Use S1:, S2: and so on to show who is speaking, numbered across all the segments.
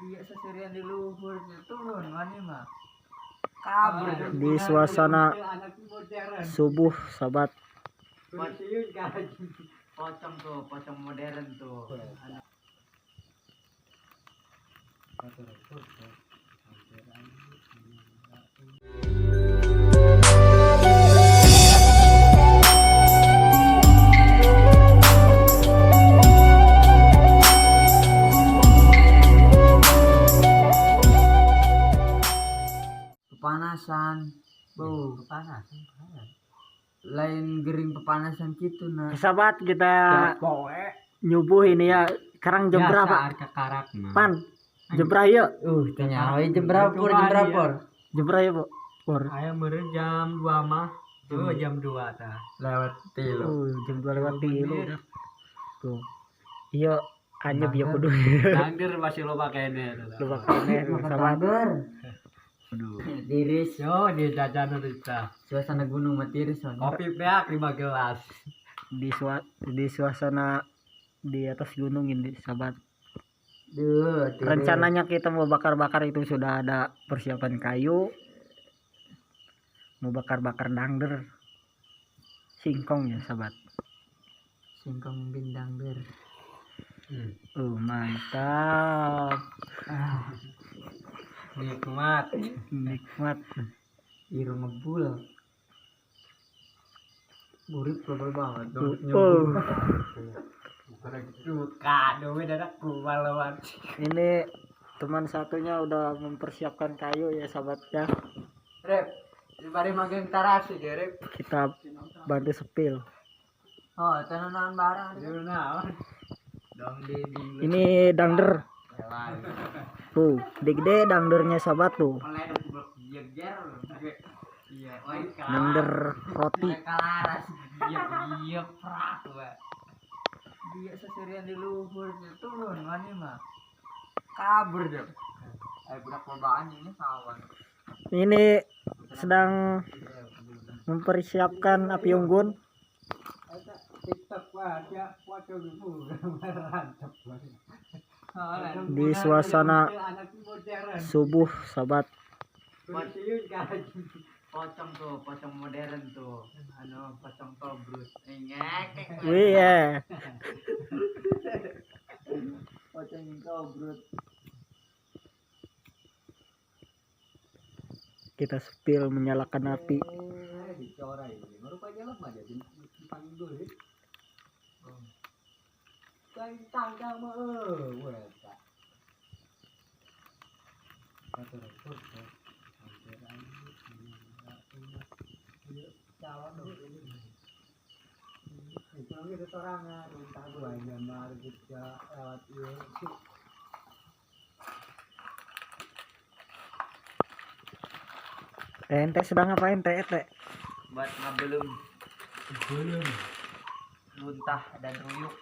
S1: Iya seserian di luhur turun wani mah. Kabur
S2: Di suasana subuh, sahabat.
S1: Pocong tuh, pocong modern tuh. Pepanasan, pepanasan. Lain gering pepanasan gitu nah.
S2: Sahabat, kita nyubuh ini ya. Sekarang jam berapa? Pan, jam berapa ya?
S1: Tanya, jam berapa pur? Jam berapa?
S2: Jam berapa, Bu? Pur.
S3: Ayo meren jam 2 mah. Jam 2 tah.
S1: Lewat tilu.
S2: Jam 2 lewat tilu. Tuh. Iya, anyep ya kudu.
S3: Nangdir masih loba kene.
S2: Lupa kene, sahabat.
S3: Aduh.
S1: Tiris.
S3: Yo, di jajan kita.
S1: Suasana gunung mah tiris.
S3: Kopi peak 5 gelas.
S2: Di suasana di atas gunung ini, sahabat.
S1: Duh,
S2: Rencananya kita mau bakar-bakar itu sudah ada persiapan kayu. Mau bakar-bakar dangder. Singkong ya, sahabat.
S1: singkong bindang ber.
S2: Mantap.
S3: Nikmat.
S2: Nikmat.
S1: Irung ngebul. Burit global banget.
S3: Kado aku malawan.
S2: Ini teman satunya udah mempersiapkan kayu ya, sahabat ya.
S1: Rep, mari magang tarasi deh, Rep.
S2: Kita bantu sepil.
S1: Oh, tanaman barang.
S3: Dong di
S2: Ini dangder. Tuh, gede dangdernya, sahabat tuh. Dangder roti.
S1: Iya, prak, dia seserian di luhur turun wani mah. Kabur deh. Budak lobaan ini kawan.
S2: Ini sedang mempersiapkan api unggun. Di suasana subuh, sahabat.
S1: Pocong tuh, pocong modern tuh. Pocong tobrut. Ngek.
S2: Wih ya.
S1: Pocong tobrut.
S2: Kita sepil menyalakan api.
S3: dicorai. Baru aja lah mah jadi dipanggil dulu. Kain tangga mah weh tak. Atur-atur. Calon dulu. Itu lagi sorangan, entah gua nyamar juga lewat itu.
S2: Ente sedang ngapain, Teh?
S1: Buat belum luntah dan ruyuk.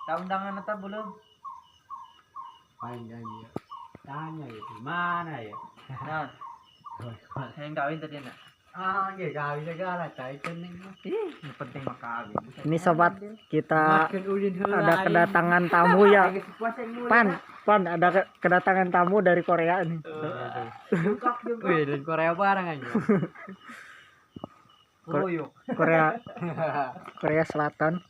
S1: Tahu undangan atau belum?
S3: Panjang ya. Tanya itu mana ya?
S1: Nah, yang kawin tadi nak.
S3: Ah, ya kawin segala cai kening.
S1: Yang penting mah kawin.
S2: Ini sobat, kita
S3: Makin ulin heula.
S2: ada kedatangan tamu ya. Pan, ada kedatangan tamu dari Korea nih.
S3: Wih, dari Korea barang aja.
S1: Ruyuk.
S2: Korea Selatan.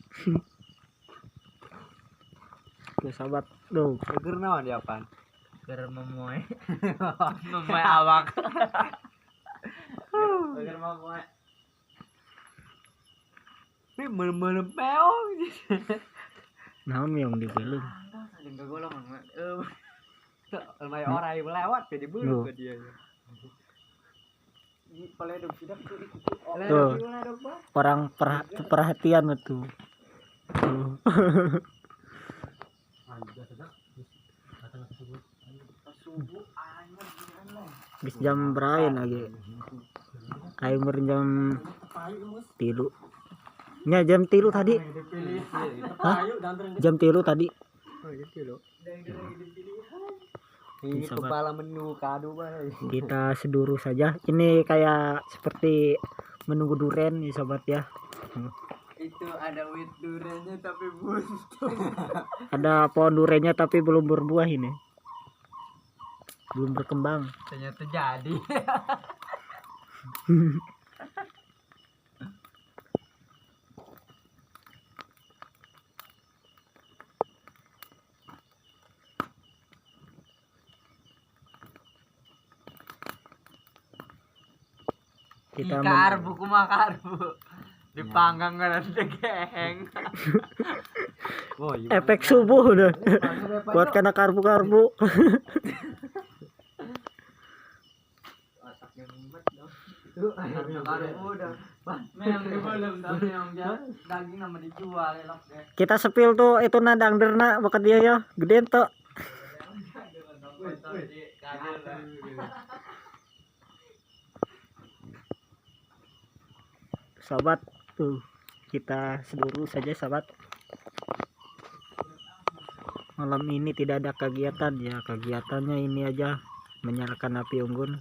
S2: Tuh sobat, tuh.
S3: Keur naon dia pan?
S1: Ger memoy. Memoy awak. Ger memoy.
S3: Ini menem peong.
S2: Naon yang dibelung?
S1: Jeung golong mah.
S3: Lemai orang yang lewat jadi bulu ke dia.
S1: Peleduk sidak tuh.
S2: Tuh. Orang perhatian tuh. Tuh. Bis jam berapa lagi? Ayo jam 3. Nya jam 3 tadi. Hah? Jam 3 tadi.
S3: Oh, gitu loh. Ini kepala menu kado bae.
S2: Kita seduru saja. Ini kayak seperti menunggu duren nih sobat ya.
S1: itu ada wit duriannya tapi buntu.
S2: Ada pohon duriannya tapi belum berbuah ini. Belum berkembang.
S1: Ternyata jadi.
S2: Kita
S1: Karbu kuma karbu. Dipanggang kan degeng. Oh,
S2: efek subuh udah. Buat kena karbu-karbu.
S1: Itu karbu udah. Memang belum tapi yang daging nama dijual elok deh.
S2: Kita sepil tuh itu nadang derna bakat dia ya. Gede tuh. Sahabat tuh kita seluruh saja sahabat. Malam ini tidak ada kegiatan ya, kegiatannya ini aja menyalakan api unggun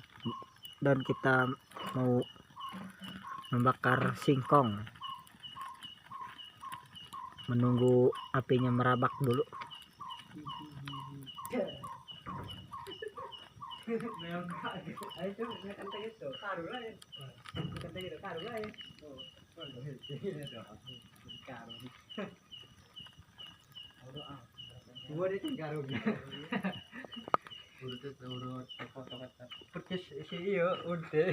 S2: dan kita mau membakar singkong, menunggu apinya merabak dulu.
S1: Gua di garungnya. Urut foto-foto. Perkis si iyo udah.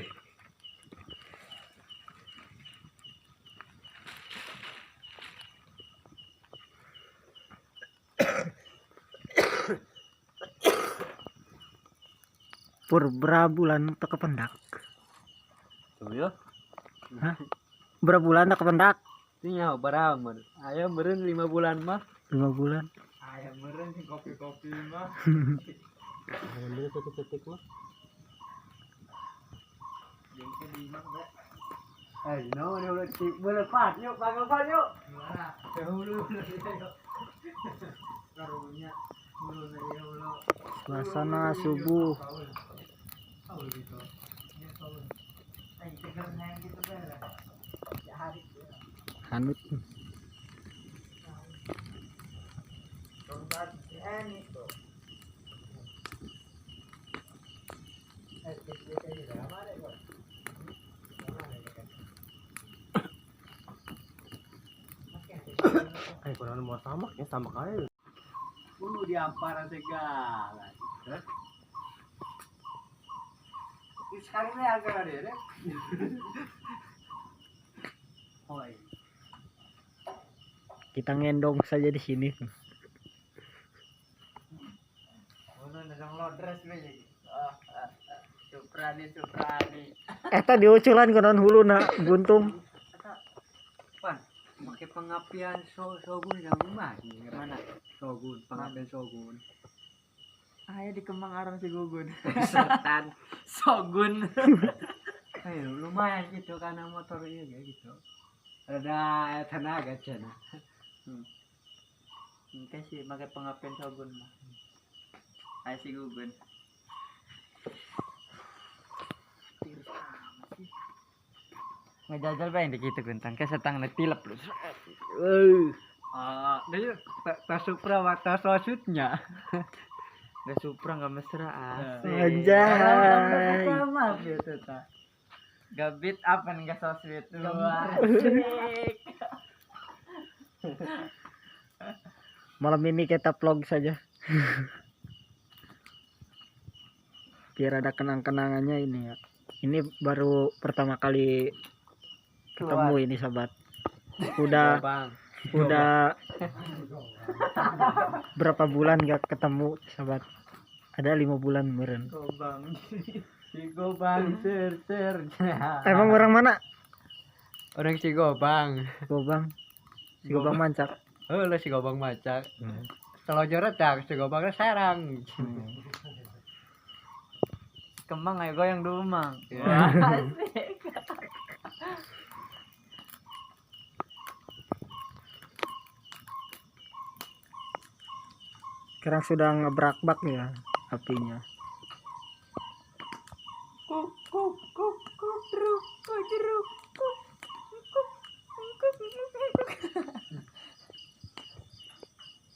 S2: Pur berapa bulan tak kependak?
S1: Tuh ya.
S2: Hah? Berapa bulan tak kependak?
S1: Ini beraman. Ayam beren 5 bulan mah.
S2: 5 bulan.
S1: Ayam beren kopi-kopi mah.
S3: Ambil cetek mah.
S1: Jengke di mah, Mbak. No, ini udah melepas yuk, panggil yuk. Gimana? Dahulu yuk. Karunya hulu dari hulu.
S2: Suasana subuh.
S1: Tahu gitu. Ini tahu. Ayo tegar nang gitu bela. Ya hari ya.
S2: Hanut.
S1: Tempat ini tuh.
S3: Kalau mau sama ya sama kali.
S1: Diampara segala. Sekarang ini agak ada ya. Oi.
S2: Kita ngendong saja di sini.
S1: Ono nang lodres we. Suprani.
S2: Tadi uculan konon hulu na buntung.
S1: Pan, pakai pengapian Shogun yang mana? Mana? Shogun, pengapian Shogun. Ayo di Kemang Arang si Gugun. Setan Shogun. Ayo lumayan gitu karena motor iya gitu. Ada tenaga cina. Mungkin sih pakai pengapian Shogun mah. Ayo si Gugun. Ngejajal ba hindi kita guntang kasi tang nagtilap lu. Dahil ta Supra wa ta sosutnya. Da Supra enggak mesra asik.
S2: Anjay.
S1: Sama gitu ta. Gabit apa enggak sosut lu.
S2: Malam ini kita vlog saja. Biar ada kenang-kenangannya ini ya. Ini baru pertama kali ketemu ini sahabat. Udah berapa bulan gak ketemu sahabat? Ada 5 bulan meren.
S1: Gobang. Si Gobang ser.
S2: Emang orang mana?
S1: Orang si Gobang.
S2: Gobang. Si Gobang mancak.
S1: Oh, lo si Gobang macak. Kalau jorot tak si Gobang sarang. Kembang ayo goyang dulu mang. Asik.
S2: Sekarang sudah ngebrak-bak ya apinya.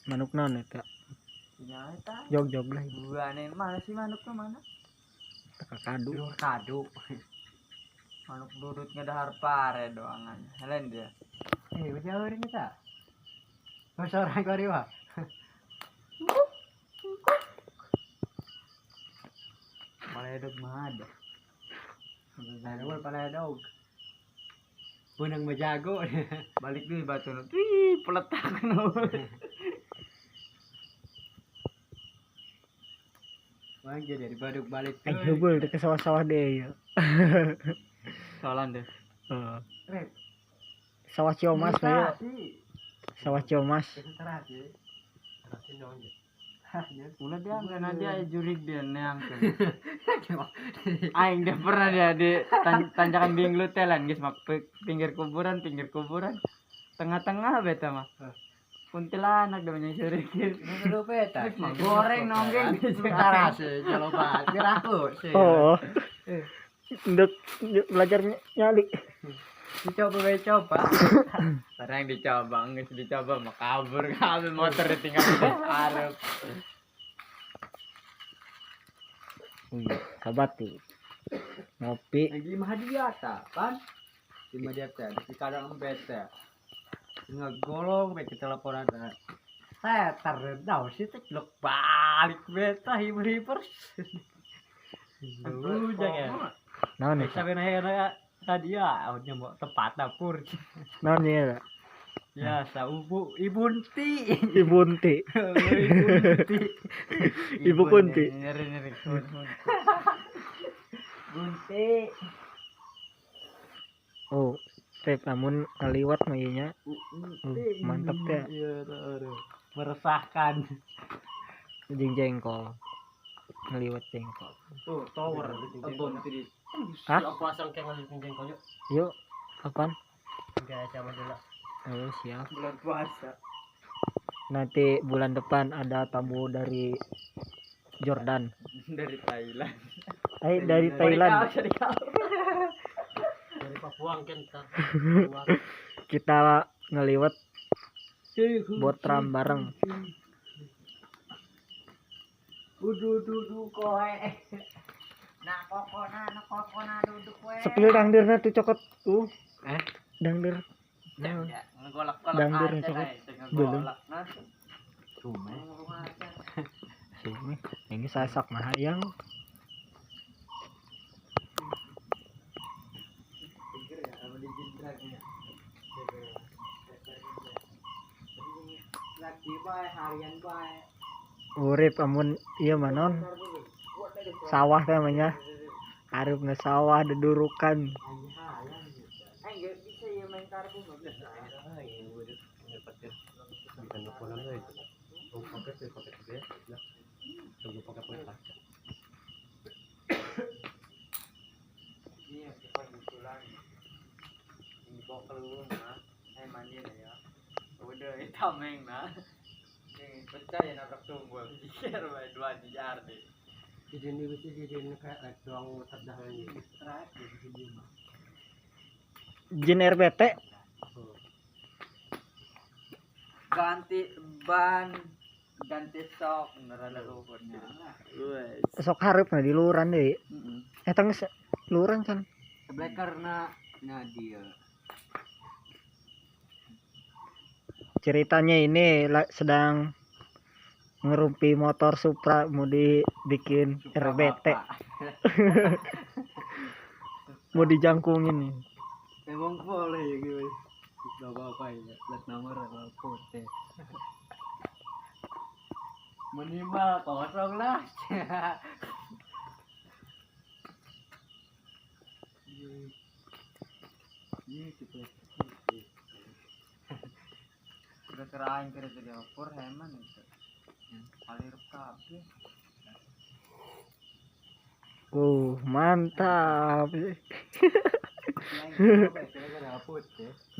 S2: Manuk non eta.
S1: Ya eta.
S2: Jog lah.
S1: Buane mana sih manuknya mana?
S2: Teka kadu.
S1: Kadu. Manuk dudut ngedahar pare doangan. Helen dia.
S3: Udah ini tak? Masa orang kau riwa?
S1: Paledog mah ada.
S3: Nah, paledog. Punang majago.
S1: Balik deh batu nu. Wih, peletak nu.
S3: Mangga dari baduk balik.
S2: Hubul ke sawah-sawah deh ya.
S1: Soalan deh.
S3: Rep.
S2: Sawah Ciomas ya. Sawah Ciomas.
S3: Terasi. Terasi dong.
S1: Ulah dia karena dia jurig dia neang tuh. Aing dia pernah dia di tanjakan Binglu telan guys mak pinggir kuburan. Tengah-tengah beta mah. Kuntilanak namanya jurig.
S3: Lu peta.
S1: Goreng nonggeng di
S3: Terasi. Kalau bah, kiraku sih.
S2: Oh. Nduk belajar nyali.
S1: Dicoba. Barang dicoba, nggak dicoba mau kabur motor ditinggal arep.
S2: Sahabat tuh. Ngopi.
S3: Lagi mah dia tak kan? Di media teh, di kadang embet teh. Ngegolong baik kita laporan teh. Saya teredau sih teklok balik beta hiber. Lu jangan.
S2: Naon ya?
S3: Sampai nanya tadi ya, mau tempat dapur.
S2: Naon ya?
S3: Ya, ibunti.
S2: Ibunti. Ibu Kunti.
S1: Nyeri.
S3: Bunti.
S2: Oh, teh namun ngaliwat mah ieu nya. Mantap teh.
S3: Iya, meresahkan.
S2: Jeung jengkol. Ngaliwat jengkol.
S3: Tuh, tower
S1: Tebon tadi.
S2: Hah?
S3: Aku pasang kayak ngasih jengkol yuk.
S2: Yuk, apaan?
S3: Enggak sama dulu.
S2: Oh, siap.
S1: Bulan puasa.
S2: Nanti bulan depan ada tamu dari Jordan.
S1: Dari Thailand.
S2: Dari Thailand.
S3: Dari Papua kan kita.
S2: Kita ngeliwat botram bareng.
S1: Dudu koe. Nak kokona duduk koe.
S2: Sepil dangdirna tuh cokot tuh. Dangdir.
S1: Ngegolak-golak
S2: Dangdir
S1: aja
S2: cokot.
S1: lah,
S2: Belum.
S1: ngegolak. Nah,
S2: Cuma sini ini saya sak mah yang
S3: Lagi bae harian bae.
S2: urip amun iya manon sawah namanya arep na sawah dedurukan
S1: enggak bisa ya main karbu enggak bisa. Iya, kita usulan. Ini bawa keluar nah. Mandi ya. Udah tameng nah. Ini pecah ya nabrak tumbul. Jikir bae 2 dijar deh.
S3: Jadi ini mesti jadi kayak doang terdahan ini. Terakhir di sini mah.
S2: jin RBT
S1: Ganti ban, ganti sok beneran luhurnya. Wes.
S2: sok hareup na di luhuran deui eta geus luhuran kan
S1: Sebelah karena dia.
S2: ceritanya ini sedang ngerumpi motor Supra mau dibikin RBT mau dijangkungin nih.
S1: Emang boleh ya gue. Gak apa-apa ya. Plat nomor apa putih. Minimal kosong lah. Ini gitu. Udah kerain kira jadi opor heman itu. Kali rekap ya.
S2: Mantap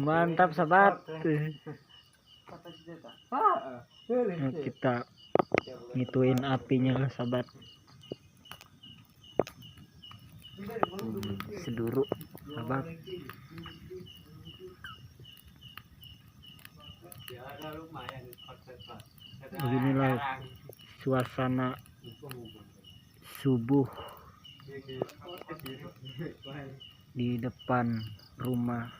S2: mantap sahabat. Nah, kita ngituin apinya lah sahabat. Seduru sahabat.
S3: Ya ada lumayan konsep
S2: Beginilah suasana subuh di depan rumah.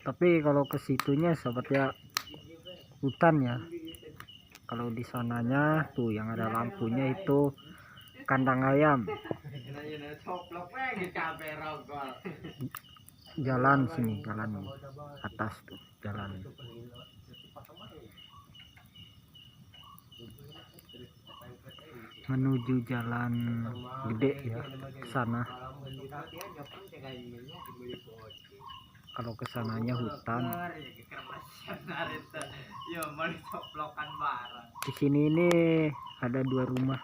S2: Tapi kalau ke situnya seperti hutan ya. Kalau di sananya tuh yang ada lampunya itu kandang ayam. Jalan sini, jalan atas tuh jalan. Menuju jalan gede ya ke sana. Kalau ke sananya hutan. Di sini ini ada 2 rumah.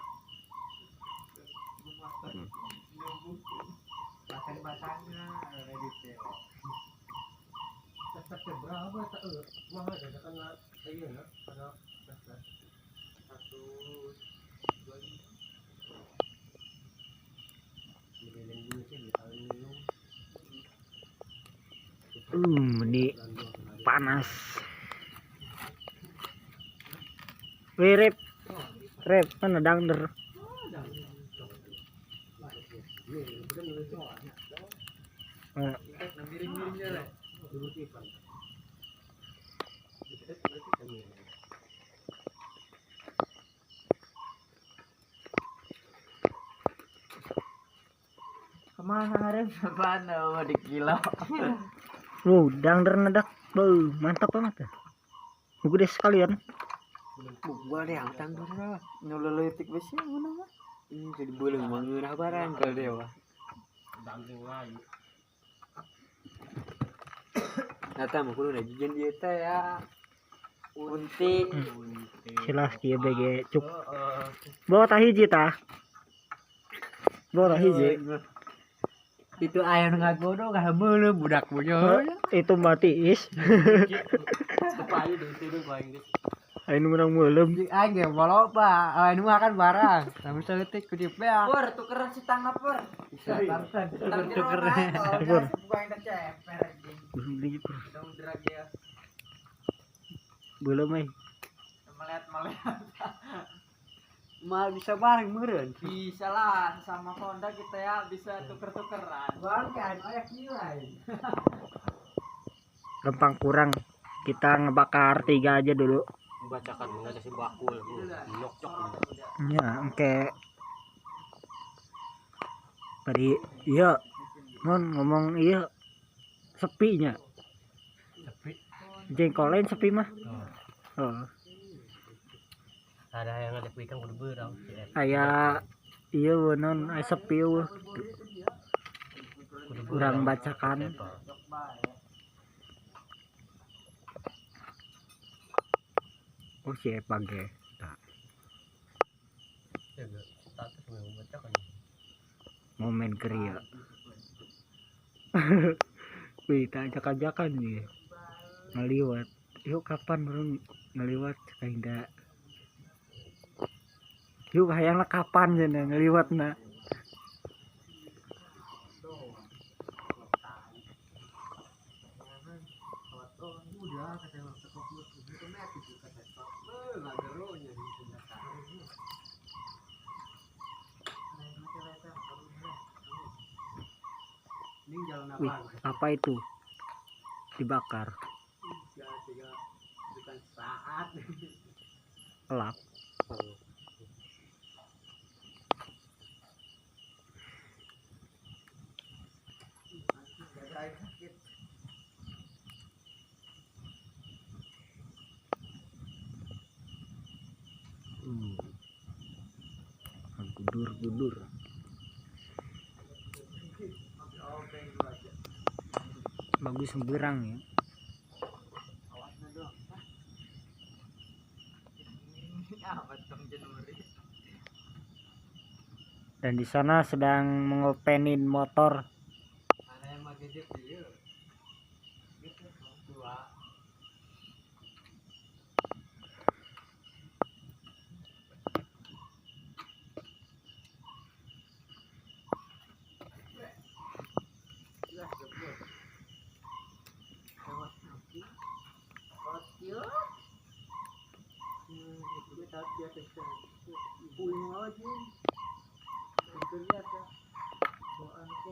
S2: Ini panas. Wih, rep, mana dangder?
S1: Kemana Rem? Mana mau di kilo?
S2: Dangder nadak. Mantap banget ya. Gede sekalian.
S1: Gua deh yang tangguh lah. Nyololotik besi mana mah? Jadi boleh mengenah barang kalau dia wah. Nata mau kudu jijen dia teh ya. Unti.
S2: Silas kieu BG cuk. Bawa tah hiji tah. Bawa tah hiji.
S3: Itu ayah ngagodo kah meuleuh budak punya.
S2: Itu mati is.
S1: Supaya dari tidur paling gitu.
S2: Aing menang meulem.
S3: Aing ge baloba, aing makan barang. Tapi seutik ku dipe.
S1: Pur, tukeran si tangna pur.
S3: Bisa tartan.
S1: Tukeran.
S2: Pur.
S1: Buang dan ceper anjing.
S2: Beli pur.
S1: Dong drag ya.
S2: Belum
S1: Melihat.
S3: Mal bisa bareng meureun.
S1: Bisa lah sama Honda kita ya bisa tuker-tukeran.
S3: Barang kan aya nilai.
S2: Gampang kurang. Kita ngebakar 3 aja dulu.
S3: Bacakan mengaca si bakul nyok-nyok.
S2: Ya, oke. Tadi iya non ngomong iya sepinya.
S3: Sepi.
S2: Jengkolen sepi mah. Oh.
S3: Ada yang ada ikan kudu beurang.
S2: Aya iya non aya sepi weuh. Kurang bacakan. Oh si Epa ge. Momen keria. Wih, tak ajak-ajakan nih. Ngeliwat. Yuk kapan baru ngeliwat kainda. Yuk hayangna kapan cenah ngeliwatna. Wih, apa itu? Dibakar. Elap. Gudur. Bagus semberang ya. Dan di sana sedang mengopenin motor.
S3: saat biasa pulang aja. Terlihat ya. Bawa anak